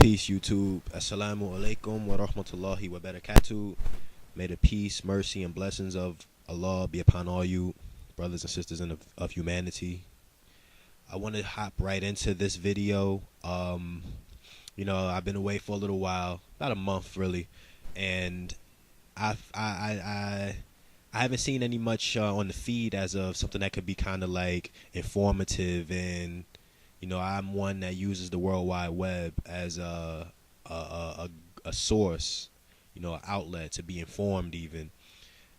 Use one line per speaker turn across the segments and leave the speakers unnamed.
Peace, YouTube. Assalamu alaikum wa rahmatullahi wa barakatuh. May the peace, mercy, and blessings of Allah be upon all you brothers and sisters of humanity. I want to hop right into this video. I've been away for a little while, about a month really, and I haven't seen any much on the feed as of something that could be kind of like informative. And I'm one that uses the World Wide Web as a source, an outlet to be informed even.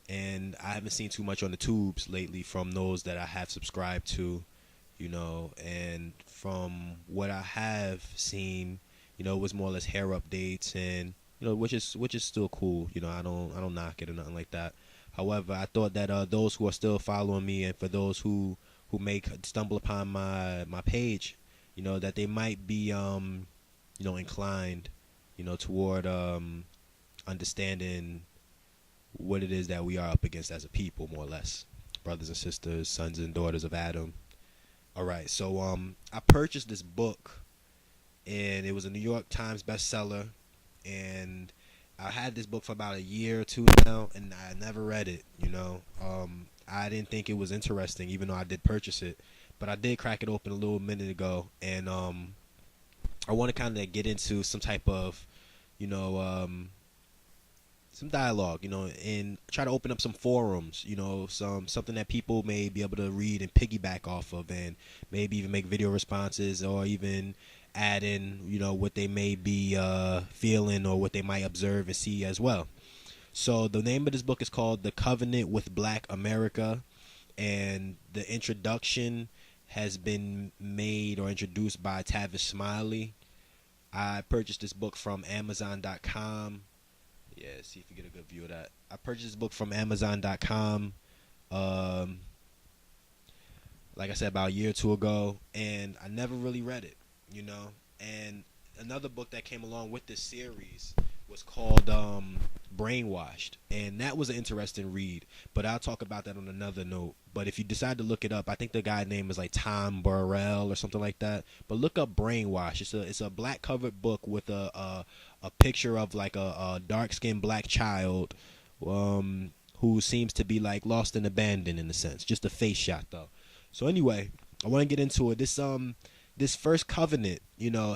And I haven't seen too much on the tubes lately from those that I have subscribed to, and from what I have seen, it was more or less hair updates and which is still cool. I don't knock it or nothing like that. However, I thought that those who are still following me, and for those who may stumble upon my page, that they might be inclined, toward understanding what it is that we are up against as a people, more or less, brothers and sisters, sons and daughters of Adam. All right, so I purchased this book, and it was a New York Times bestseller, and I had this book for about a year or two now, and I never read it. I didn't think it was interesting, even though I did purchase it. But I did crack it open a little minute ago, and I want to kind of get into some type of, some dialogue, and try to open up some forums, something that people may be able to read and piggyback off of, and maybe even make video responses, or even add in, what they may be feeling, or what they might observe and see as well. So the name of this book is called The Covenant with Black America, and the introduction has been made or introduced by Tavis Smiley. I purchased this book from Amazon.com. Yeah, see if you get a good view of that. I purchased this book from Amazon.com, like I said, about a year or two ago, and I never really read it, And another book that came along with this series was called Brainwashed, and that was an interesting read, but I'll talk about that on another note. But if you decide to look it up, I think the guy's name is like Tom Burrell or something like that, but look up Brainwashed. It's a black covered book with a picture of like a dark-skinned black child who seems to be like lost and abandoned in a sense, just a face shot though. So anyway, I want to get into it. This first covenant,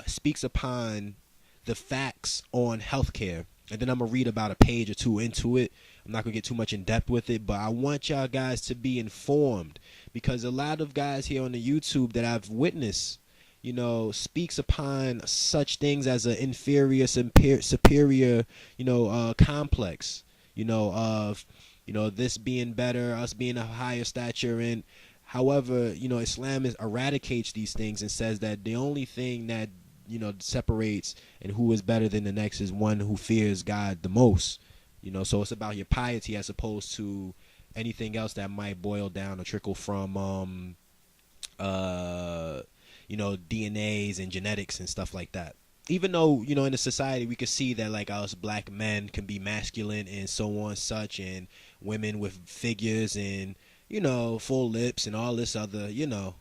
speaks upon the facts on healthcare. And then I'm going to read about a page or two into it. I'm not going to get too much in depth with it, but I want y'all guys to be informed, because a lot of guys here on the YouTube that I've witnessed, speaks upon such things as an inferior, superior, complex, of, this being better, us being a higher stature. And however, Islam eradicates these things and says that the only thing that separates and who is better than the next is one who fears God the most. So it's about your piety as opposed to anything else that might boil down or trickle from DNAs and genetics and stuff like that. Even though, in the society we could see that like us black men can be masculine and so on such, and women with figures and full lips and all this other,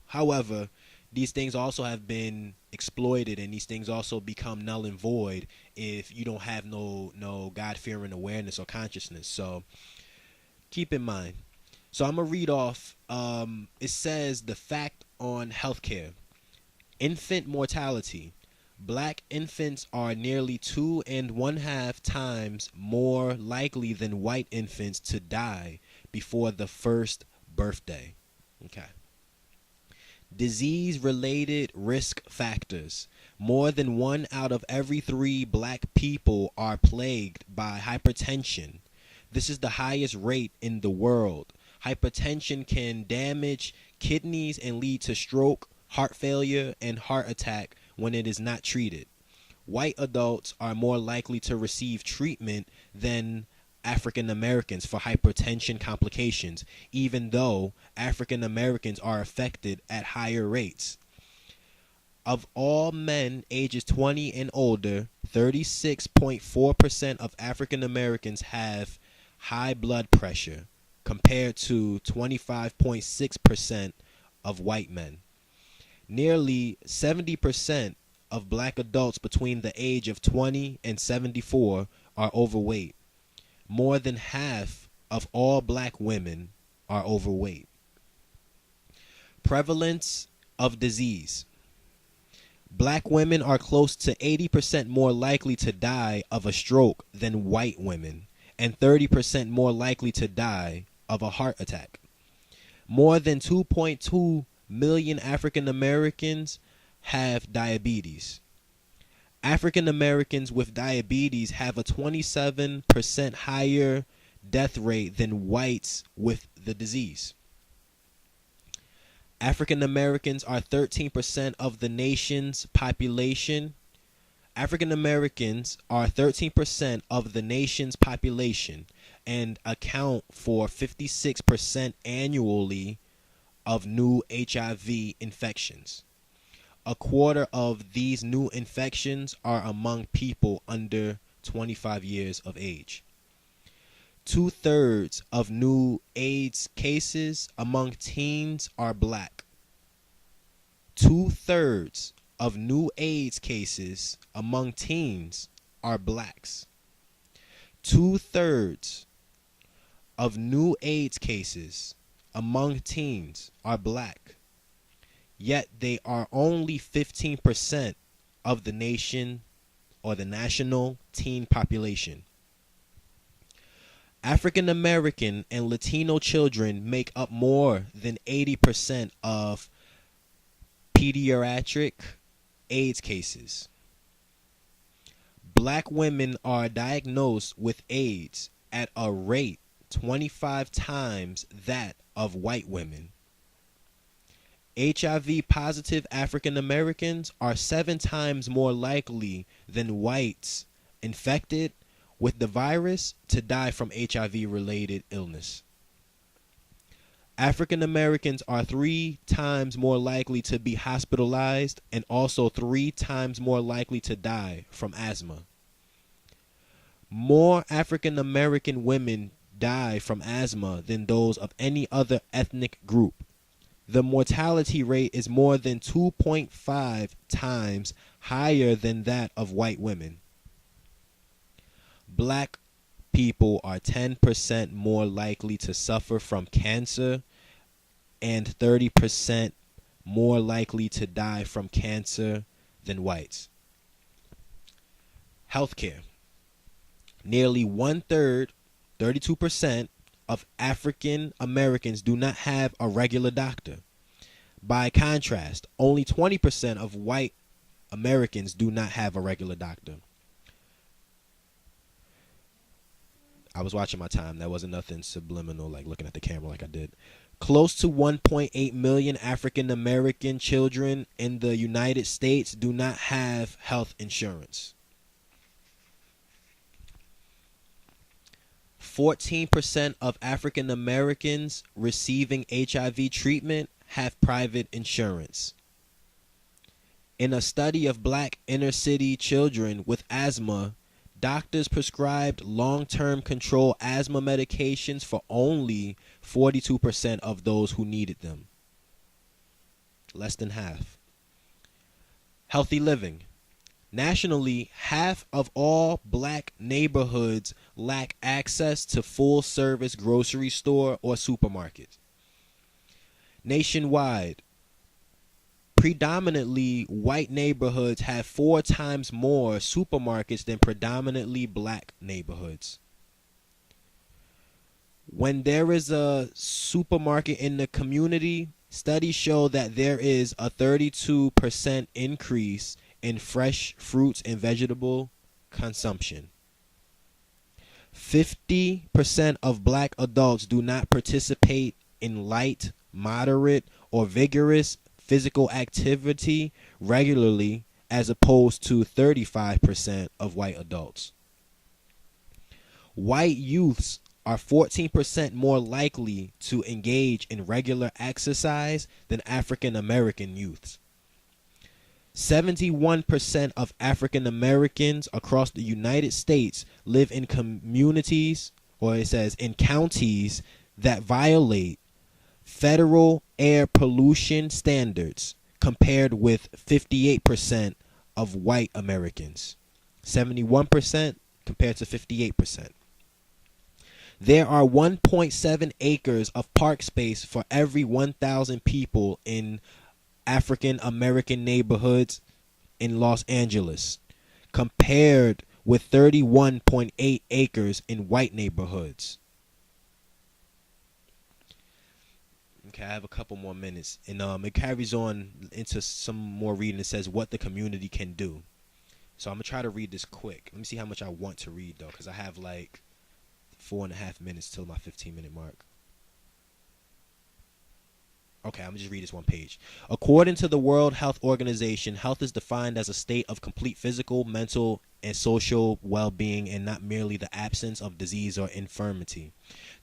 However, these things also have been exploited, and these things also become null and void if you don't have no God-fearing awareness or consciousness. So keep in mind. So I'm going to read off. It says the fact on healthcare. Infant mortality. Black infants are nearly 2.5 times more likely than white infants to die before the first birthday. Okay. Disease-related risk factors. More than 1 out of every 3 black people are plagued by hypertension. This is the highest rate in the world. Hypertension can damage kidneys and lead to stroke, heart failure, and heart attack when it is not treated. White adults are more likely to receive treatment than African Americans for hypertension complications, even though African Americans are affected at higher rates. Of all men ages 20 and older, 36.4% of African Americans have high blood pressure, compared to 25.6% of white men. Nearly 70% of black adults between the age of 20 and 74 are overweight. More than half of all black women are overweight. Prevalence of disease. Black women are close to 80% more likely to die of a stroke than white women, and 30% more likely to die of a heart attack. More than 2.2 million African Americans have diabetes. African Americans with diabetes have a 27% higher death rate than whites with the disease. African Americans are 13% of the nation's population. African Americans are 13% of the nation's population and account for 56% annually of new HIV infections. A quarter of these new infections are among people under 25 years of age. 2/3 of new AIDS cases among teens are black. 2/3 of new AIDS cases among teens are blacks. 2/3 of new AIDS cases among teens are black. Yet they are only 15% of the nation or the national teen population. African American and Latino children make up more than 80% of pediatric AIDS cases. Black women are diagnosed with AIDS at a rate 25 times that of white women. HIV positive African Americans are 7 times more likely than whites infected with the virus to die from HIV related illness. African Americans are 3 times more likely to be hospitalized and also 3 times more likely to die from asthma. More African American women die from asthma than those of any other ethnic group. The mortality rate is more than 2.5 times higher than that of white women. Black people are 10% more likely to suffer from cancer and 30% more likely to die from cancer than whites. Healthcare. Nearly 1/3, 32%, of African Americans do not have a regular doctor. By contrast, only 20% of white Americans do not have a regular doctor. I was watching my time. That wasn't nothing subliminal, like looking at the camera like I did. Close to 1.8 million African American children in the United States do not have health insurance. 14% of African Americans receiving HIV treatment have private insurance. In a study of black inner city children with asthma, doctors prescribed long-term control asthma medications for only 42% of those who needed them. Less than half. Healthy living. Nationally, half of all black neighborhoods lack access to full-service grocery store or supermarket. Nationwide, predominantly white neighborhoods have 4 times more supermarkets than predominantly black neighborhoods. When there is a supermarket in the community, studies show that there is a 32% increase in fresh fruits and vegetable consumption. 50% of black adults do not participate in light, moderate, or vigorous physical activity regularly, as opposed to 35% of white adults. White youths are 14% more likely to engage in regular exercise than African American youths. 71% of African Americans across the United States live in communities, or it says in counties, that violate federal air pollution standards, compared with 58% of white Americans, 71% compared to 58%. There are 1.7 acres of park space for every 1,000 people in African American neighborhoods in Los Angeles, compared with 31.8 acres in white neighborhoods. Okay, I have a couple more minutes, and it carries on into some more reading. It says what the community can do. So I'm gonna try to read this quick. Let me see how much I want to read though, because I have like 4.5 minutes till my 15-minute mark. Okay, I'm gonna just read this one page. According to the World Health Organization, health is defined as a state of complete physical, mental, and social well-being, and not merely the absence of disease or infirmity.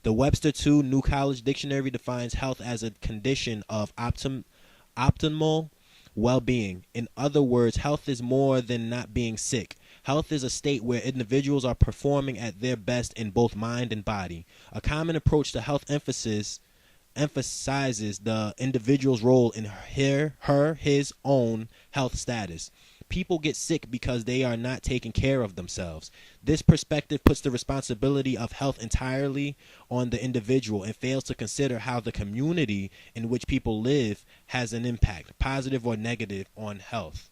The Webster 2 New College Dictionary defines health as a condition of optimal well-being. In other words, health is more than not being sick. Health is a state where individuals are performing at their best in both mind and body. A common approach to health emphasizes the individual's role in his own health status. People get sick because they are not taking care of themselves. This perspective puts the responsibility of health entirely on the individual and fails to consider how the community in which people live has an impact, positive or negative, on health.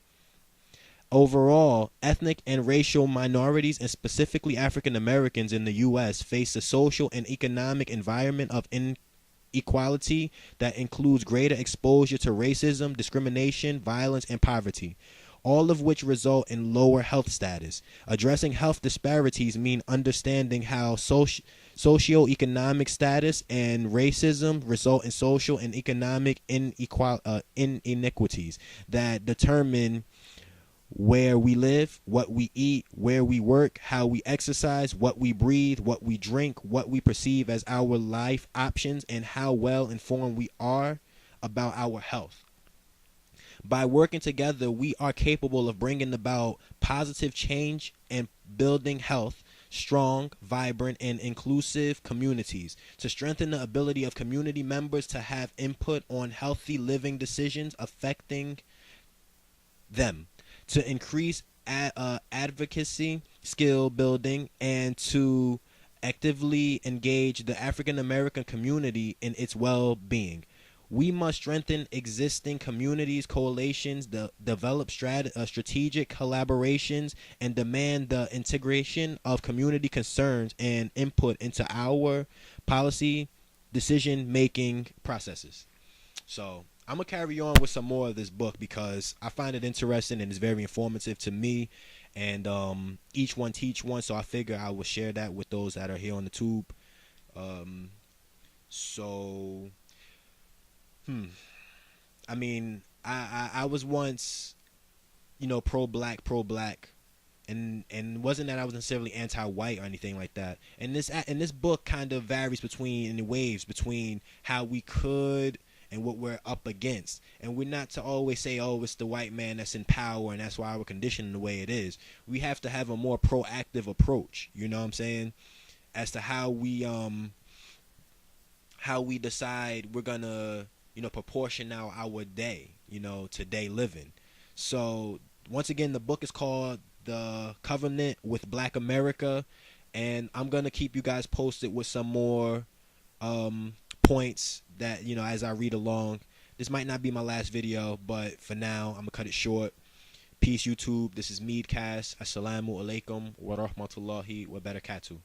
Overall, ethnic and racial minorities, and specifically African Americans in the U.S., face a social and economic environment of inequality that includes greater exposure to racism, discrimination, violence, and poverty, all of which result in lower health status. Addressing health disparities mean understanding how socioeconomic status and racism result in social and economic inequities that determine where we live, what we eat, where we work, how we exercise, what we breathe, what we drink, what we perceive as our life options, and how well informed we are about our health. By working together, we are capable of bringing about positive change and building health, strong, vibrant, and inclusive communities. To strengthen the ability of community members to have input on healthy living decisions affecting them. To increase advocacy, skill building, and to actively engage the African American community in its well-being. We must strengthen existing communities, coalitions, develop strategic collaborations, and demand the integration of community concerns and input into our policy decision-making processes. So I'm going to carry on with some more of this book because I find it interesting and it's very informative to me. And each one teach one, so I figure I will share that with those that are here on the tube. So I mean, I was once, pro-black, and wasn't that I was necessarily anti-white or anything like that. And this book kind of varies in waves between how we could and what we're up against. And we're not to always say, oh, it's the white man that's in power and that's why we're conditioned the way it is. We have to have a more proactive approach, you know what I'm saying, as to how we decide we're gonna proportion out our day, to day living. So once again, the book is called The Covenant with Black America, and I'm gonna keep you guys posted with some more points that as I read along. This might not be my last video, but for now I'm gonna cut it short. Peace, YouTube. This is Meadcast. Assalamu alaikum wa rahmatullahi wa barakatuh.